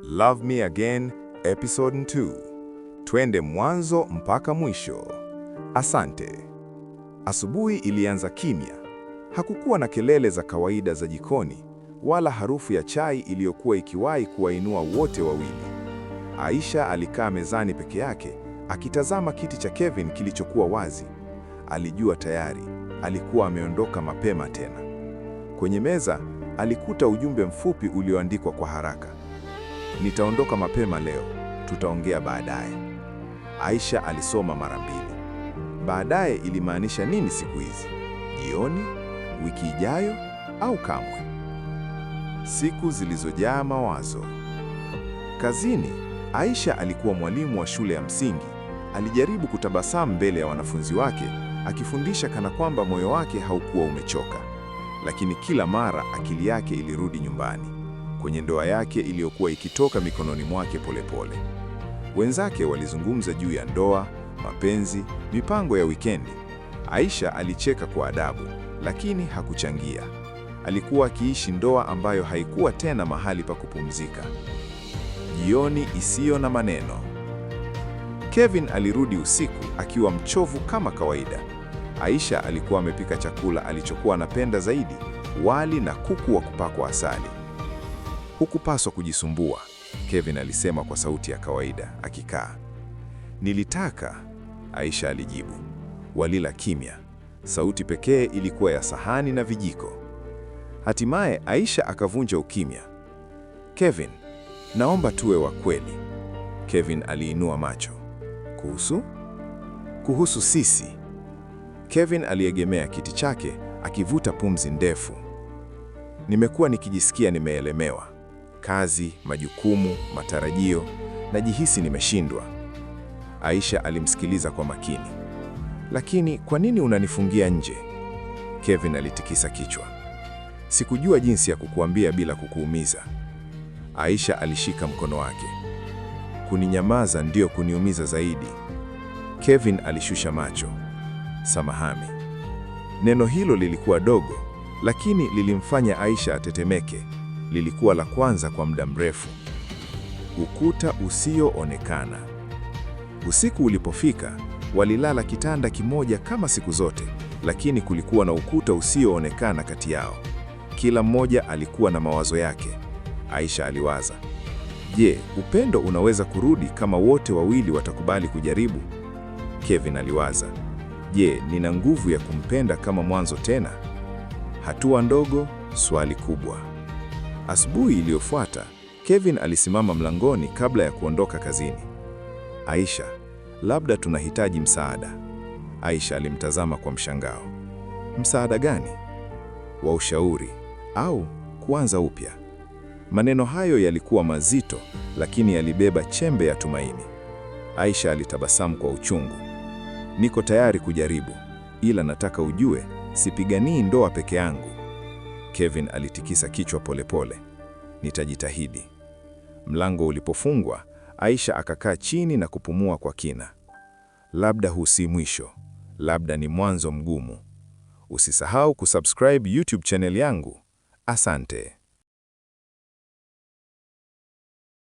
Love Me Again Episode 2. Twende mwanzo mpaka mwisho. Asante. Asubuhi ilianza kimya. Hakukuwa na kelele za kawaida za jikoni, wala harufu ya chai iliyokuwa ikiwahi kuwainua wote wawili. Aisha alikaa mezani peke yake, akitazama kiti cha Kevin kilichokuwa wazi. Alijua tayari alikuwa ameondoka mapema tena. Kwenye meza alikuta ujumbe mfupi ulioandikwa kwa haraka: nitaondoka mapema leo, tutaongea baadaye. Aisha alisoma mara mbili. Baadaye ilimaanisha nini siku hizi? Jioni, wiki ijayo, au kamwe? Siku zilizojaa mawazo. Kazini, Aisha alikuwa mwalimu wa shule ya msingi. Alijaribu kutabasamu mbele ya wanafunzi wake, akifundisha kana kwamba moyo wake haukuwa umechoka. Lakini kila mara akili yake ilirudi nyumbani, kwenye ndoa yake iliyokuwa ikitoka mikononi mwake polepole. Wenzake walizungumza juu ya ndoa, mapenzi, mipango ya wikendi. Aisha alicheka kwa adabu, lakini hakuchangia. Alikuwa akiishi ndoa ambayo haikuwa tena mahali pa kupumzika. Jioni isiyo na maneno. Kevin alirudi usiku akiwa mchovu kama kawaida. Aisha alikuwa amepika chakula alichokuwa anapenda zaidi, wali na kuku wa kupakwa asali. Hukupaswa kujisumbua, Kevin alisema kwa sauti ya kawaida akikaa. Nilitaka, Aisha alijibu. Walila kimya. Sauti pekee ilikuwa ya sahani na vijiko. Hatimaye Aisha akavunja ukimya. Kevin, naomba tuwe wa kweli. Kevin aliinua macho. Kuhusu sisi. Kevin aliegemea kiti chake akivuta pumzi ndefu. Nimekuwa nikijisikia nimeelemewa. Kazi, majukumu, matarajio, najihisi nimeshindwa. Aisha alimsikiliza kwa makini. Lakini kwa nini unanifungia nje? Kevin alitikisa kichwa. Sikujua jinsi ya kukuambia bila kukuumiza. Aisha alishika mkono wake. Kuninyamaza ndio kuniumiza zaidi. Kevin alishusha macho. Samahani. Neno hilo lilikuwa dogo, lakini lilimfanya Aisha atetemeke. Lilikuwa la kwanza kwa muda mrefu. Ukuta usioonekana. Usiku ulipofika, walilala kitanda kimoja kama siku zote, lakini kulikuwa na ukuta usioonekana kati yao. Kila mmoja alikuwa na mawazo yake. Aisha aliwaza, je, upendo unaweza kurudi kama wote wawili watakubali kujaribu? Kevin aliwaza, je, nina nguvu ya kumpenda kama mwanzo tena? Hatua ndogo, swali kubwa. Asubuhi iliyofuata, Kevin alisimama mlangoni kabla ya kuondoka kazini. Aisha, labda tunahitaji msaada. Aisha alimtazama kwa mshangao. Msaada gani? Wa ushauri au kuanza upya? Maneno hayo yalikuwa mazito, lakini yalibeba chembe ya tumaini. Aisha alitabasamu kwa uchungu. Niko tayari kujaribu, ila nataka ujue, sipiganii ndoa peke yangu. Kevin alitikisa kichwa polepole. Nitajitahidi. Mlango ulipofungwa, Aisha akakaa chini na kupumua kwa kina. Labda huu si mwisho, labda ni mwanzo mgumu. Usisahau kusubscribe YouTube channel yangu. Asante.